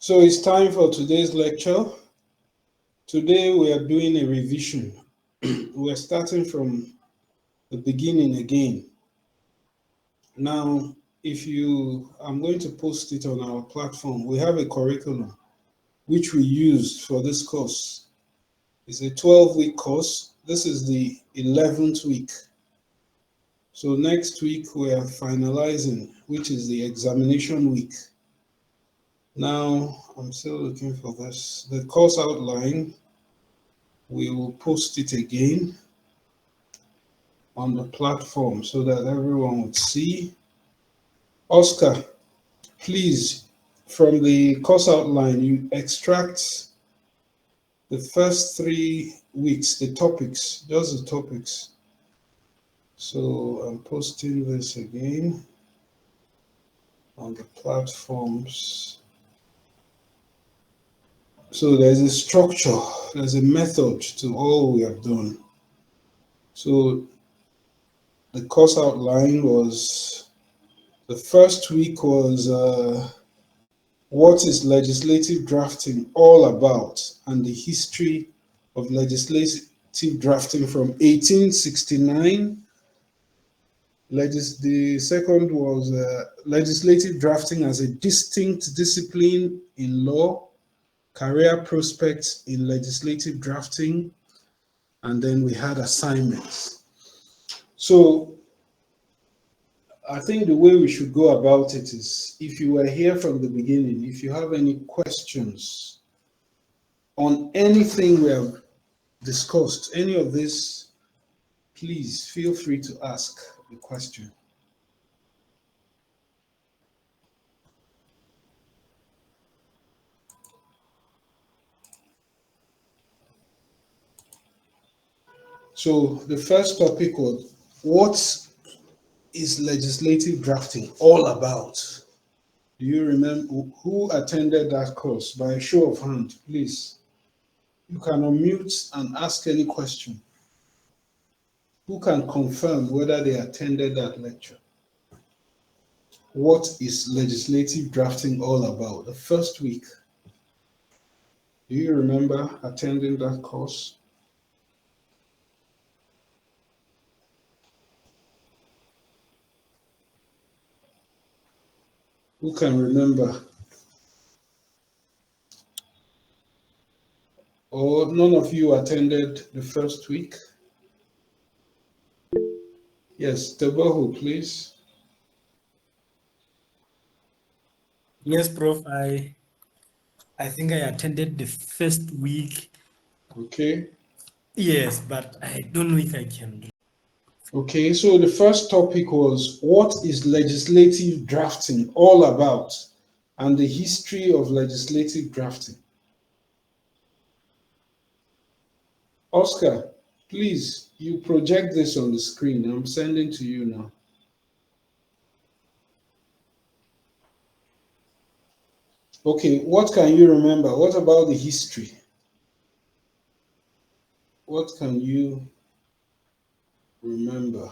So it's time for today's lecture. Today we are doing a revision. We're starting from the beginning again. Now, I'm going to post it on our platform. We have a curriculum which we used for this course. It's a 12-week course. This is the 11th week. So next week we are finalizing, which is the examination week. Now, I'm still looking for this. The course outline, we will post it again on the platform so that everyone would see. Oscar, please, from the course outline, you extract the first 3 weeks, the topics, just the topics. So I'm posting this again on the platforms. So there's a structure, there's a method to all we have done. So the course outline was, the first week was what is legislative drafting all about and the history of legislative drafting from 1869. The second was legislative drafting as a distinct discipline in law, career prospects in legislative drafting, and then we had assignments. So I think the way we should go about it is, if you were here from the beginning, if you have any questions on anything we have discussed, any of this, please feel free to ask the question. So the first topic was, what is legislative drafting all about? Do you remember who attended that course? By a show of hand, please. You can unmute and ask any question. Who can confirm whether they attended that lecture? What is legislative drafting all about? The first week. Do you remember attending that course? Who can remember? Or none of you attended the first week? Yes, Teboho, please. Yes, Prof. I think I attended the first week. Okay. Yes, but I don't know if I can. Okay, so the first topic was, what is legislative drafting all about, and the history of legislative drafting. Oscar, please, you project this on the screen. I'm sending to you now. Okay, what can you remember? What about the history? What can you remember?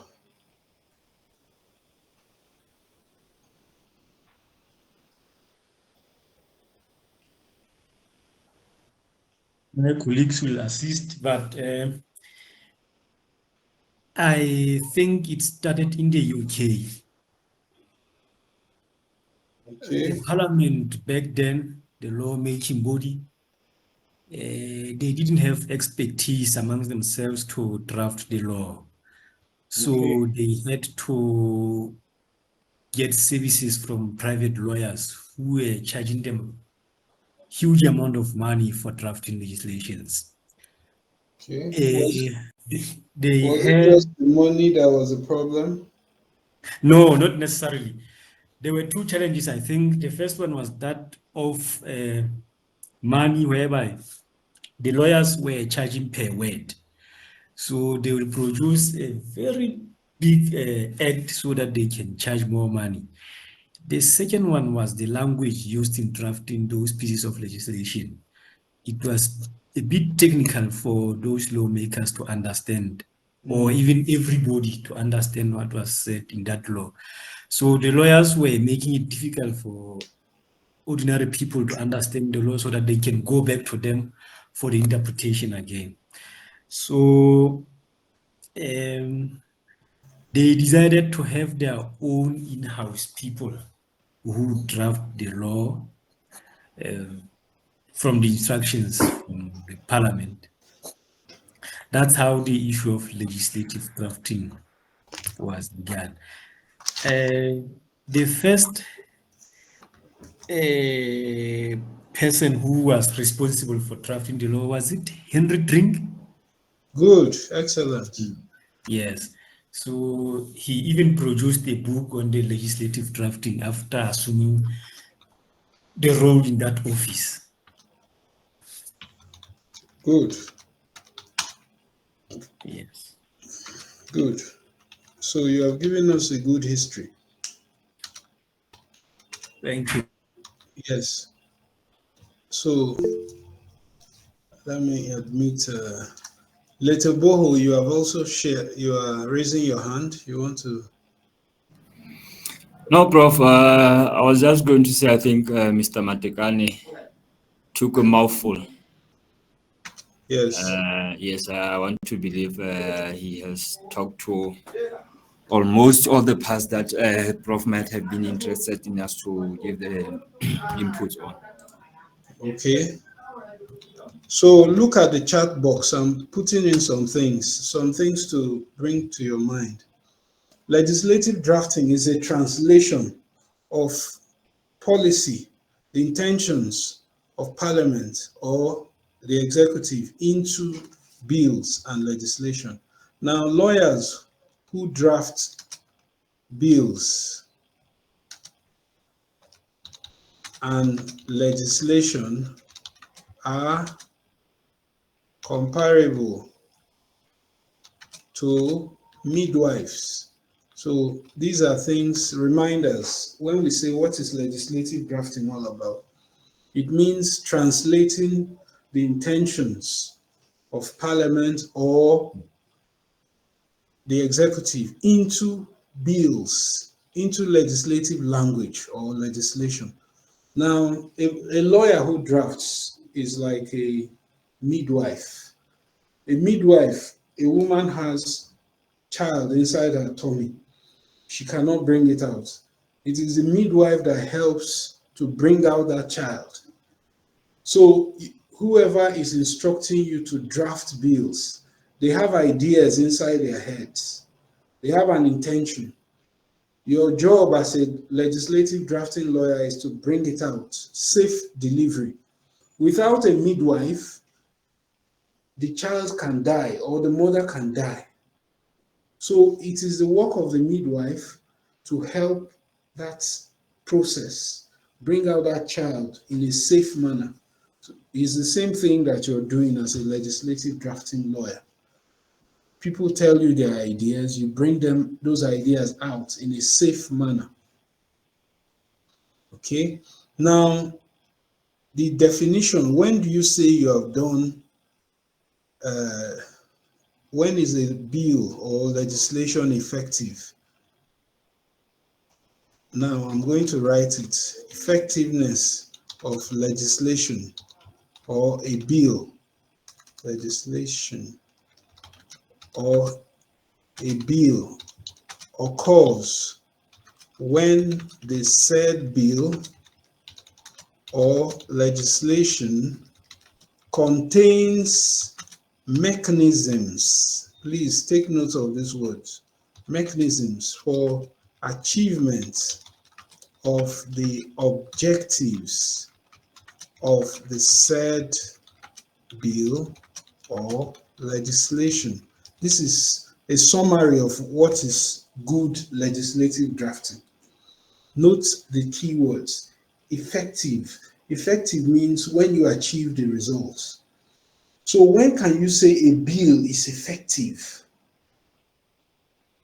My colleagues will assist, but I think it started in the UK. Okay. The parliament back then, the law-making body, they didn't have expertise among themselves to draft the law. So they had to get services from private lawyers who were charging them huge amount of money for drafting legislations. Okay. Was it just the money that was the problem? No, not necessarily. There were two challenges. I think the first one was that of money, whereby the lawyers were charging per word. So they will produce a very big act so that they can charge more money. The second one was the language used in drafting those pieces of legislation. It was a bit technical for those lawmakers to understand, or even everybody to understand what was said in that law. So the lawyers were making it difficult for ordinary people to understand the law so that they can go back to them for the interpretation again. So they decided to have their own in-house people who draft the law from the instructions from the parliament. That's how the issue of legislative drafting was began. The first person who was responsible for drafting the law, was it Henry Drink? Good, excellent. Yes. So he even produced a book on the legislative drafting after assuming the role in that office. Good. Yes. Good. So you have given us a good history. Thank you. Yes. So let me admit, Little Boho, you have also shared, you are raising your hand. You want to? No, Prof. I was just going to say, I think Mr. Matekane took a mouthful. Yes. Yes, I want to believe he has talked to almost all the parts that Prof might have been interested in us to give the input on. Okay. So look at the chat box. I'm putting in some things to bring to your mind. Legislative drafting is a translation of policy, the intentions of Parliament or the executive into bills and legislation. Now, lawyers who draft bills and legislation are comparable to midwives. So these are things, reminders. When we say what is legislative drafting all about, it means translating the intentions of Parliament or the executive into bills, into legislative language or legislation. Now, a lawyer who drafts is like a midwife. A midwife, a woman has child inside her tummy. She cannot bring it out. It is the midwife that helps to bring out that child. So whoever is instructing you to draft bills, they have ideas inside their heads. They have an intention. Your job as a legislative drafting lawyer is to bring it out, safe delivery. Without a midwife, the child can die or the mother can die. So it is the work of the midwife to help that process, bring out that child in a safe manner. So it's the same thing that you're doing as a legislative drafting lawyer. People tell you their ideas, you bring them those ideas out in a safe manner. Okay? Now, the definition, when do you say you have done, when is a bill or legislation effective? Now, I'm going to write it. Effectiveness of legislation or a bill, legislation or a bill occurs when the said bill or legislation contains mechanisms. Please take note of these words. Mechanisms for achievement of the objectives of the said bill or legislation. This is a summary of what is good legislative drafting. Note the keywords. Effective. Effective means when you achieve the results. So when can you say a bill is effective?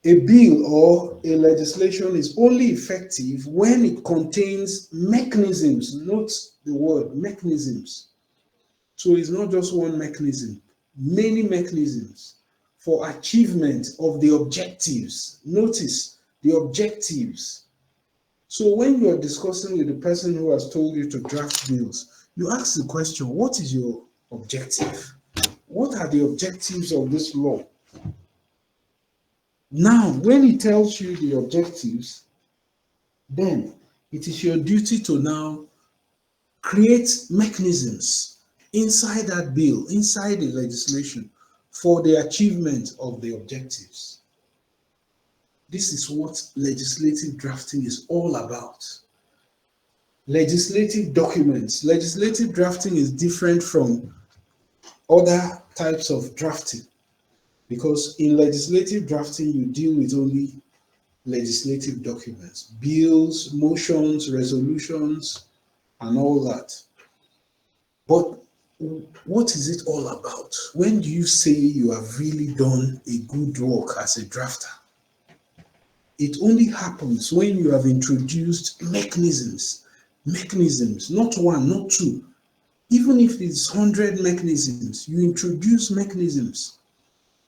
A bill or a legislation is only effective when it contains mechanisms. Note the word mechanisms. So it's not just one mechanism, many mechanisms for achievement of the objectives. Notice the objectives So when you are discussing with the person who has told you to draft bills, you ask the question, what is your objective? What are the objectives of this law? Now, when he tells you the objectives, then it is your duty to now create mechanisms inside that bill, inside the legislation, for the achievement of the objectives. This is what legislative drafting is all about. Legislative documents. Legislative drafting is different from other types of drafting because in legislative drafting, you deal with only legislative documents, bills, motions, resolutions, and all that. But what is it all about? When do you say you have really done a good work as a drafter? It only happens when you have introduced mechanisms, not one, not two. Even if it's 100 mechanisms, you introduce mechanisms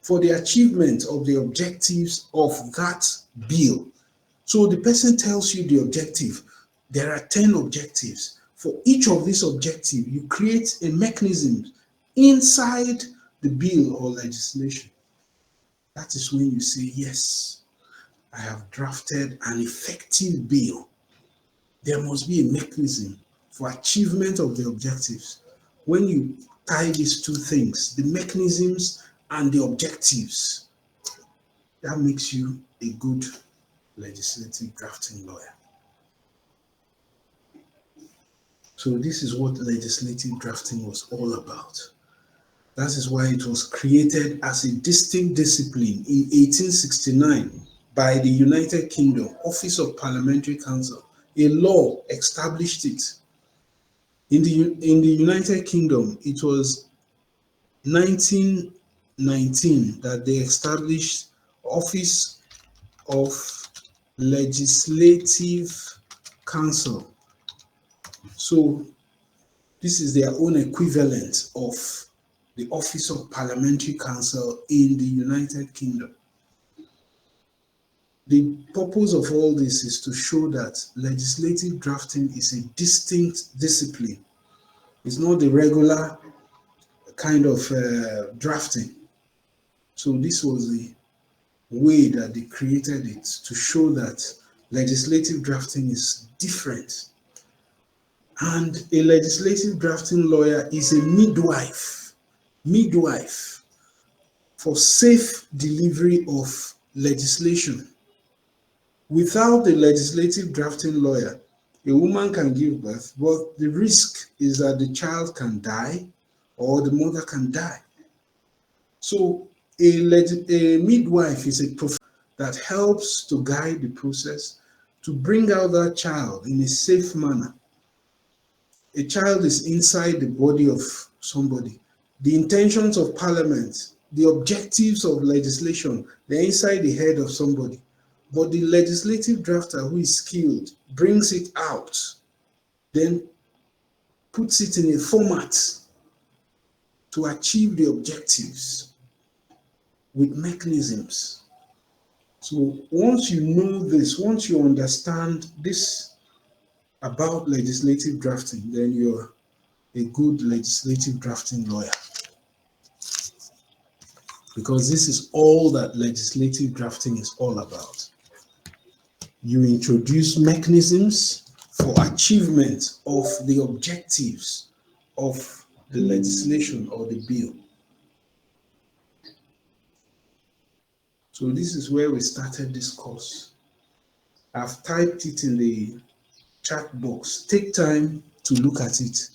for the achievement of the objectives of that bill. So the person tells you the objective. There are 10 objectives. For each of these objectives, you create a mechanism inside the bill or legislation. That is when you say, yes, I have drafted an effective bill. There must be a mechanism for achievement of the objectives. When you tie these two things, the mechanisms and the objectives, that makes you a good legislative drafting lawyer. So this is what legislative drafting was all about. That is why it was created as a distinct discipline in 1869 by the United Kingdom Office of Parliamentary Counsel. A law established it. In the United Kingdom, it was 1919 that they established Office of Legislative Counsel. So this is their own equivalent of the Office of Parliamentary Counsel in the United Kingdom. The purpose of all this is to show that legislative drafting is a distinct discipline. It's not the regular kind of drafting. So this was the way that they created it, to show that legislative drafting is different. And a legislative drafting lawyer is a midwife for safe delivery of legislation. Without a legislative drafting lawyer, a woman can give birth, but the risk is that the child can die or the mother can die. So a midwife is a professional that helps to guide the process to bring out that child in a safe manner. A child is inside the body of somebody. The intentions of parliament, the objectives of legislation, they're inside the head of somebody. But the legislative drafter who is skilled brings it out, then puts it in a format to achieve the objectives with mechanisms. So once you know this, once you understand this about legislative drafting, then you're a good legislative drafting lawyer. Because this is all that legislative drafting is all about. You introduce mechanisms for achievement of the objectives of the legislation or the bill. So this is where we started this course. I've typed it in the chat box. Take time to look at it.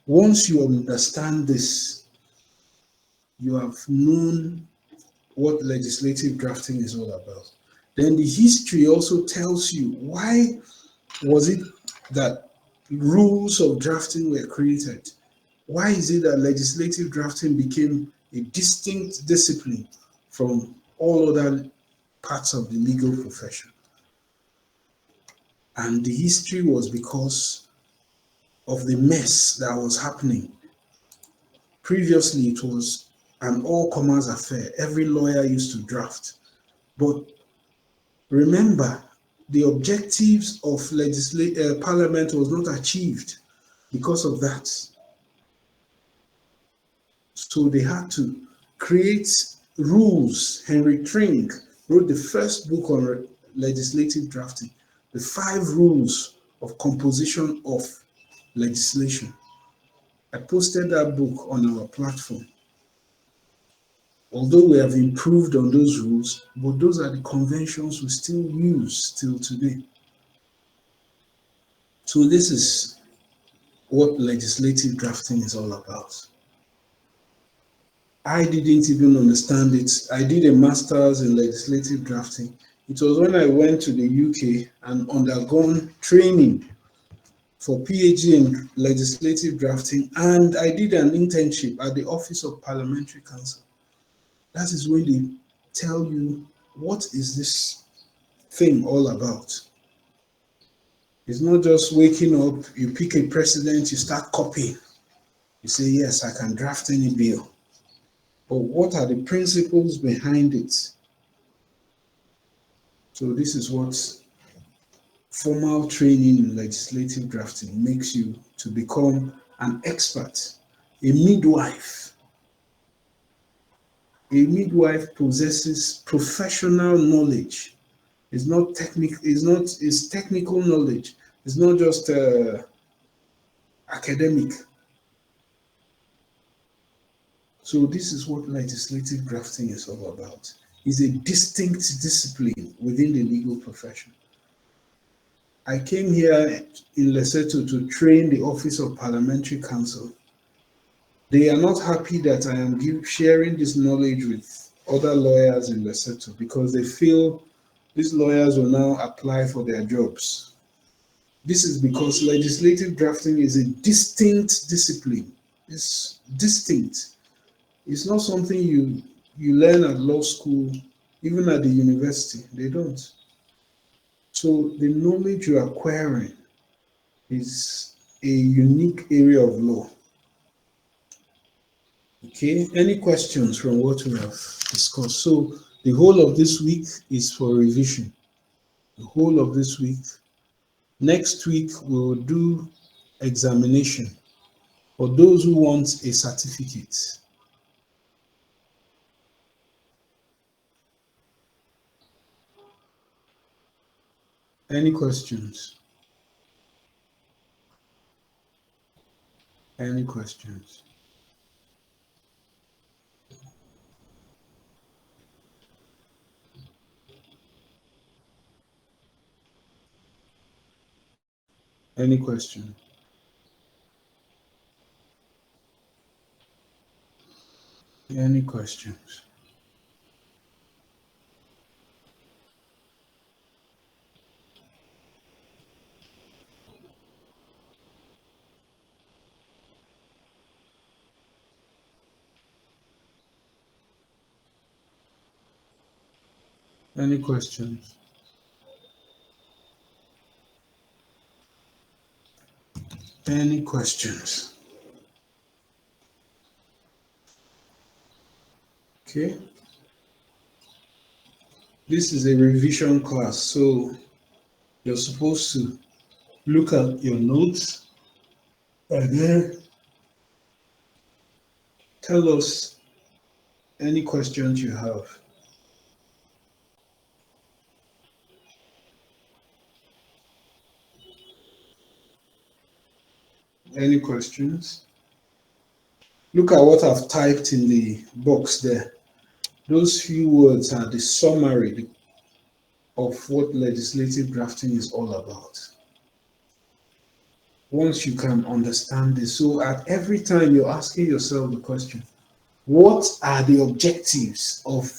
Once you understand this, you have known what legislative drafting is all about. Then the history also tells you why was it that rules of drafting were created? Why is it that legislative drafting became a distinct discipline from all other parts of the legal profession? And the history was because of the mess that was happening. Previously, it was an all-comers affair. Every lawyer used to draft. But remember, the objectives of Parliament was not achieved because of that. So they had to create rules. Henry Trink wrote the first book on legislative drafting, the 5 rules of composition of legislation. I posted that book on our platform. Although we have improved on those rules, but those are the conventions we still use till today. So this is what legislative drafting is all about. I didn't even understand it. I did a master's in legislative drafting. It was when I went to the UK and undergone training for PhD in legislative drafting, and I did an internship at the Office of Parliamentary Counsel. That is when they tell you, what is this thing all about? It's not just waking up, you pick a president, you start copying. You say, yes, I can draft any bill. But what are the principles behind it? So this is what formal training in legislative drafting makes you to become an expert, a midwife. A midwife possesses professional knowledge. It's not it's technical knowledge. It's not just academic. So this is what legislative drafting is all about. It's a distinct discipline within the legal profession. I came here in Lesotho to train the Office of Parliamentary Counsel. They are not happy that I am sharing this knowledge with other lawyers in Lesotho because they feel these lawyers will now apply for their jobs. This is because legislative drafting is a distinct discipline. It's distinct. It's not something you learn at law school, even at the university. They don't. So the knowledge you're acquiring is a unique area of law. Okay, any questions from what we have discussed? So the whole of this week is for revision. The whole of this week. Next week, we'll do examination for those who want a certificate. Any questions? Any questions? Any question? Any questions? Any questions? Any questions? Okay. This is a revision class, so you're supposed to look at your notes and then tell us any questions you have. Any questions? Look at what I've typed in the box there. Those few words are the summary of what legislative drafting is all about. Once you can understand this, so at every time you're asking yourself the question, what are the objectives of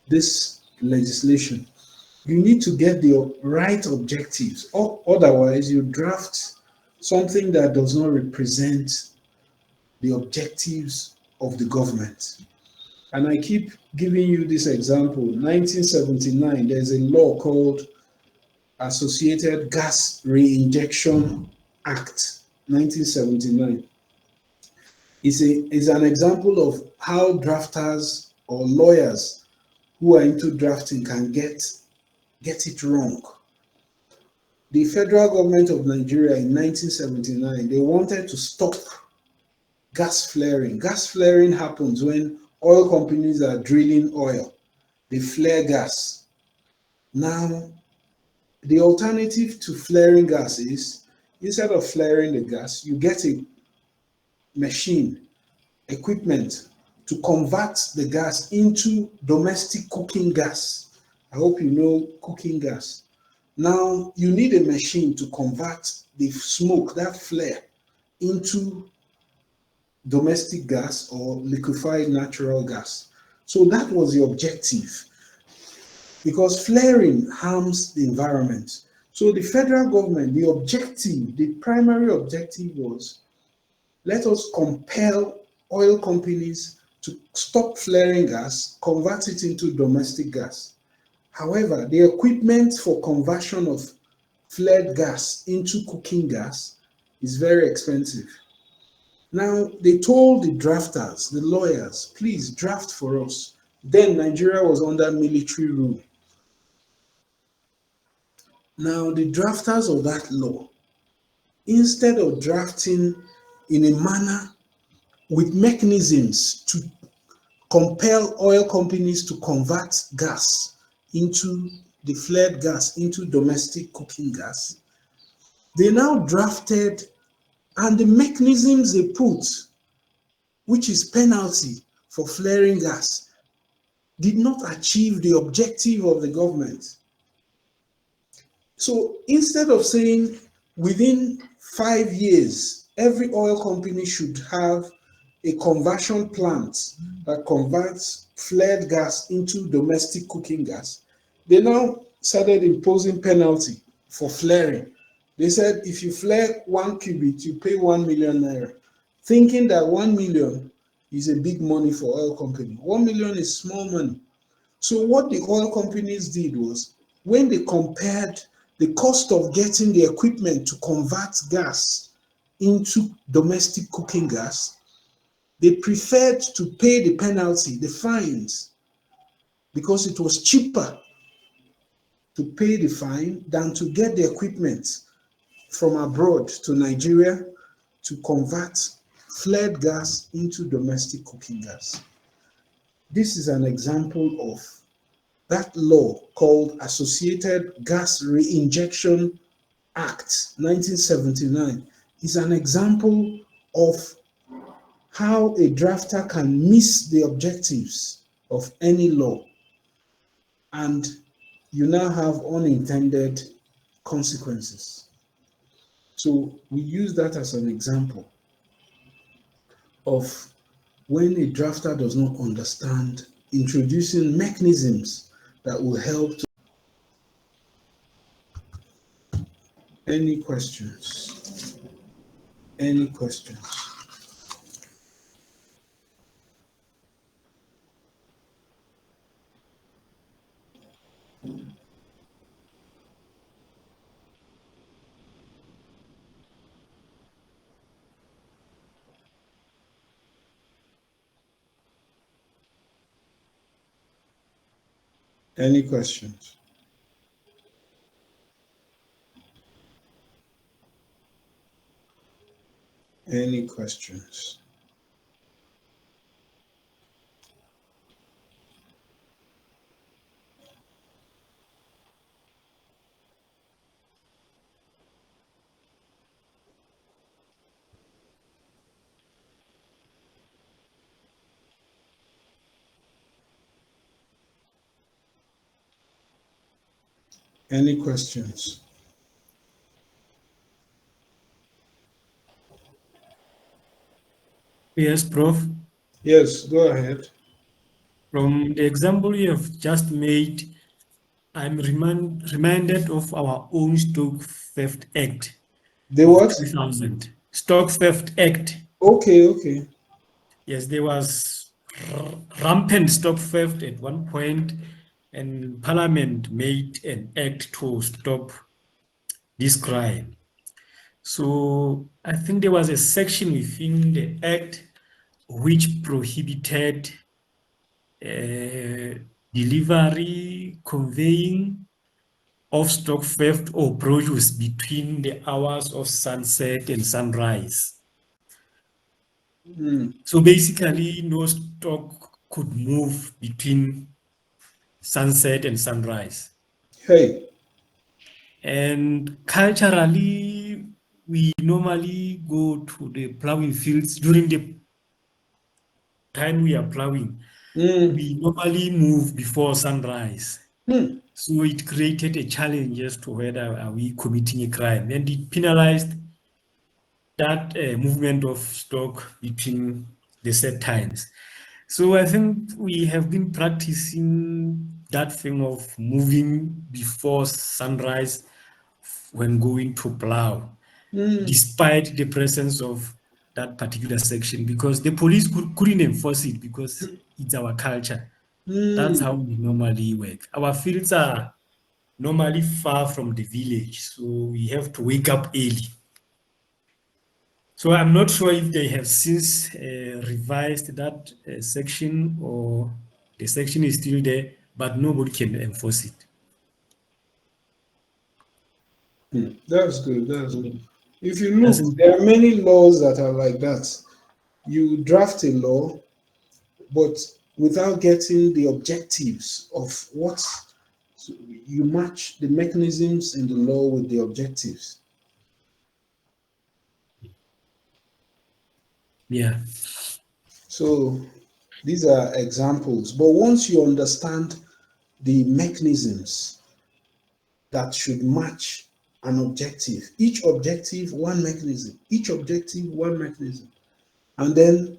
this legislation? You need to get the right objectives, or otherwise you draft something that does not represent the objectives of the government. And I keep giving you this example. 1979, there's a law called Associated Gas Reinjection Act, 1979. Is an example of how drafters or lawyers who are into drafting can get it wrong. the federal government of Nigeria in 1979, they wanted to stop gas flaring. Gas flaring happens when oil companies are drilling oil. They flare gas. Now, the alternative to flaring gas is, instead of flaring the gas, you get a machine, equipment to convert the gas into domestic cooking gas. I hope you know cooking gas. Now, you need a machine to convert the smoke, that flare, into domestic gas or liquefied natural gas. So that was the objective, because flaring harms the environment. So the federal government, the objective, the primary objective was, let us compel oil companies to stop flaring gas, convert it into domestic gas. However, the equipment for conversion of flared gas into cooking gas is very expensive. Now, they told the drafters, the lawyers, please draft for us. Then Nigeria was under military rule. Now, the drafters of that law, instead of drafting in a manner with mechanisms to compel oil companies to convert gas into the flared gas into domestic cooking gas, they now drafted, and the mechanisms they put, which is penalty for flaring gas, did not achieve the objective of the government. So instead of saying within 5 years, every oil company should have a conversion plant that converts flared gas into domestic cooking gas, they now started imposing penalty for flaring. They said if you flare 1 cubit, you pay 1 million naira, thinking that 1 million is a big money for oil company. 1 million is small money. So what the oil companies did was, when they compared the cost of getting the equipment to convert gas into domestic cooking gas, they preferred to pay the penalty, the fines, because it was cheaper to pay the fine than to get the equipment from abroad to Nigeria to convert flared gas into domestic cooking gas. This is an example of that law called Associated Gas Reinjection Act 1979 is an example of how a drafter can miss the objectives of any law, and you now have unintended consequences. So we use that as an example of when a drafter does not understand introducing mechanisms that will help to. Any questions? Any questions? Any questions? Any questions? Any questions? Yes, Prof. Yes, go ahead. From the example you have just made, I'm reminded of our own Stock Theft Act The of what? 2000. Stock Theft Act. Okay, okay. Yes, there was rampant stock theft at one point, and Parliament made an act to stop this crime. So I think there was a section within the act which prohibited delivery, conveying, of stock theft or produce between the hours of sunset and sunrise. So basically, no stock could move between sunset and sunrise. Hey. And culturally, we normally go to the plowing fields during the time we are plowing. We normally move before sunrise. So it created a challenge as to whether are we committing a crime, and it penalized that movement of stock between the set times. So I think we have been practicing that thing of moving before sunrise when going to plow, despite the presence of that particular section, because the police couldn't enforce it because it's our culture. That's how we normally work. Our fields are normally far from the village, so we have to wake up early. So I'm not sure if they have since revised that section, or the section is still there, but nobody can enforce it. That's good. That's good. If you look, there are many laws that are like that. You draft a law, but without getting the objectives of what you match the mechanisms in the law with the objectives. Yeah. So these are examples. But once you understand the mechanisms that should match an objective, each objective, one mechanism, each objective, one mechanism, and then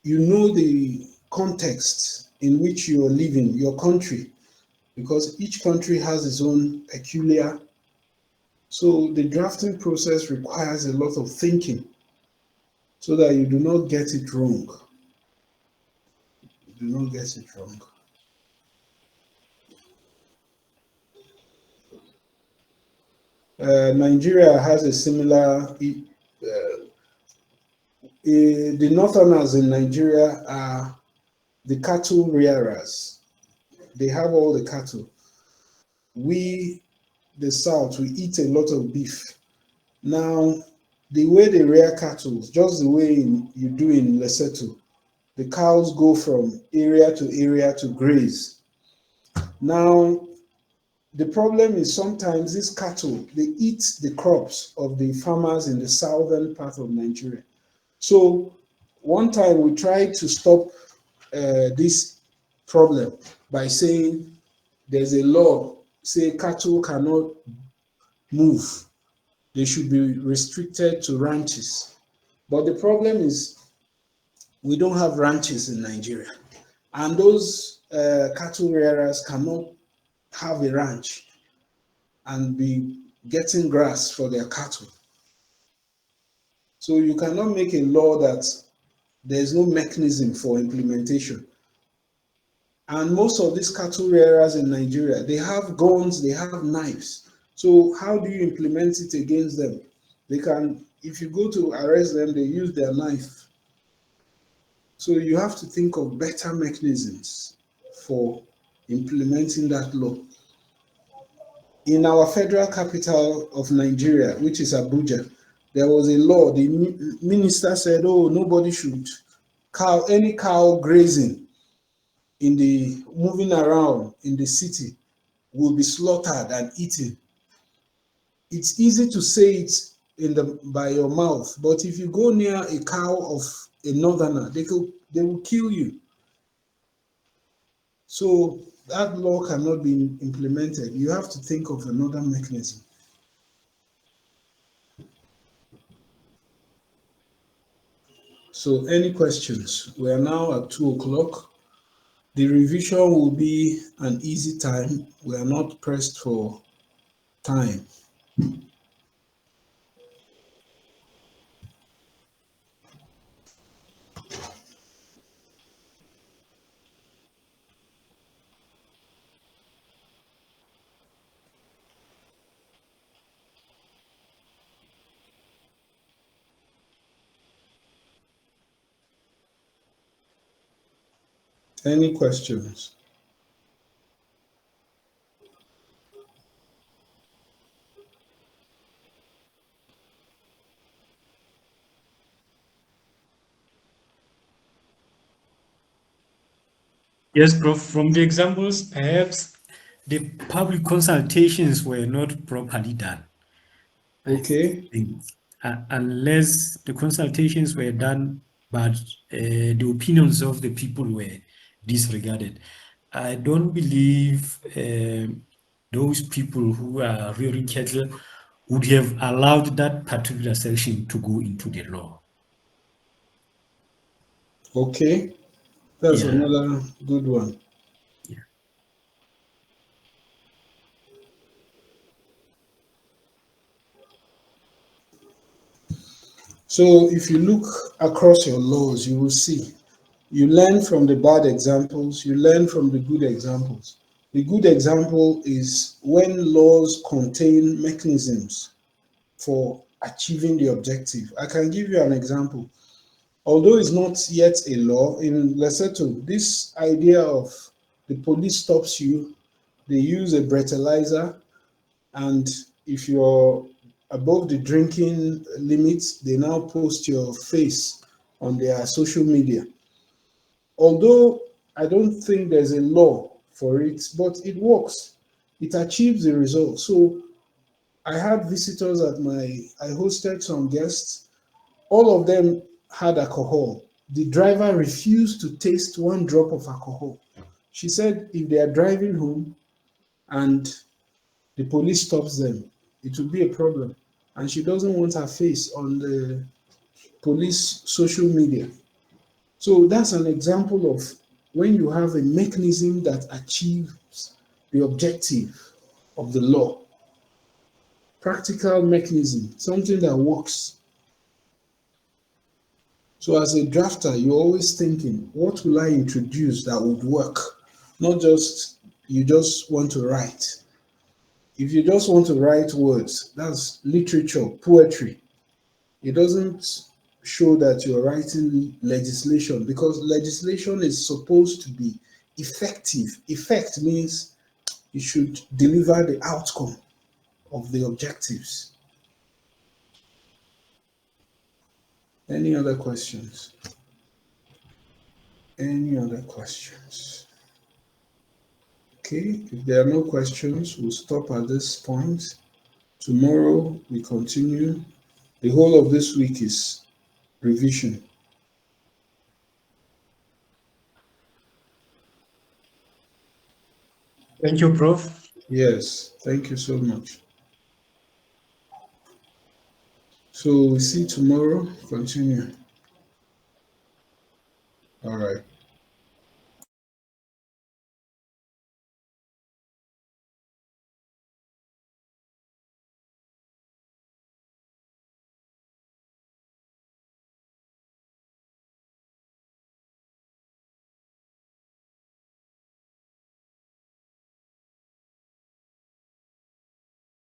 you know the context in which you are living, your country, because each country has its own peculiar. So the drafting process requires a lot of thinking so that you do not get it wrong. You do not get it wrong. Nigeria has a similar. The northerners in Nigeria are the cattle rearers. They have all the cattle. We, the south, we eat a lot of beef. Now, the way they rear cattle, just the way you do in Lesotho, the cows go from area to area to graze. Now, the problem is sometimes these cattle, they eat the crops of the farmers in the southern part of Nigeria. So one time we tried to stop this problem by saying there's a law, say cattle cannot move. They should be restricted to ranches. But the problem is we don't have ranches in Nigeria. And those cattle rearers cannot have a ranch and be getting grass for their cattle. So you cannot make a law that there's no mechanism for implementation. And most of these cattle rearers in Nigeria, they have guns, they have knives. So how do you implement it against them? They can, if you go to arrest them, they use their knife. So you have to think of better mechanisms for implementing that law. In our federal capital of Nigeria, which is Abuja, there was a law. The minister said, oh, nobody should any cow grazing in the moving around in the city will be slaughtered and eaten. It's easy to say it by your mouth, but if you go near a cow of a northerner, they will kill you. So that law cannot be implemented. You have to think of another mechanism. So any questions? We are now at 2 o'clock. The revision will be an easy time. We are not pressed for time. Any questions? Yes, Prof. From the examples, perhaps the public consultations were not properly done. I Okay. think, unless the consultations were done, but the opinions of the people were disregarded. I don't believe those people who are rearing cattle would have allowed that particular section to go into the law. Okay. That's Yeah. another good one. Yeah. So if you look across your laws, you will see you learn from the bad examples, you learn from the good examples. The good example is when laws contain mechanisms for achieving the objective. I can give you an example. Although it's not yet a law, in Lesotho, this idea of the police stops you, they use a breathalyzer, and if you're above the drinking limit, they now post your face on their social media. Although I don't think there's a law for it, but it works. It achieves the result. So I had visitors I hosted some guests. All of them had alcohol. The driver refused to taste one drop of alcohol. She said if they are driving home and the police stops them, it will be a problem. And she doesn't want her face on the police social media. So that's an example of when you have a mechanism that achieves the objective of the law. Practical mechanism, something that works. So as a drafter, you're always thinking, what will I introduce that would work? Not just you just want to write. If you just want to write words, that's literature, poetry. It doesn't show that you're writing legislation because legislation is supposed to be effective. Effect means it should deliver the outcome of the objectives. Any other questions? Any other questions? Okay, if there are no questions, we'll stop at this point. Tomorrow we continue. The whole of this week is revision. Thank you, Prof. Yes, thank you so much. So we see tomorrow. Continue. All right.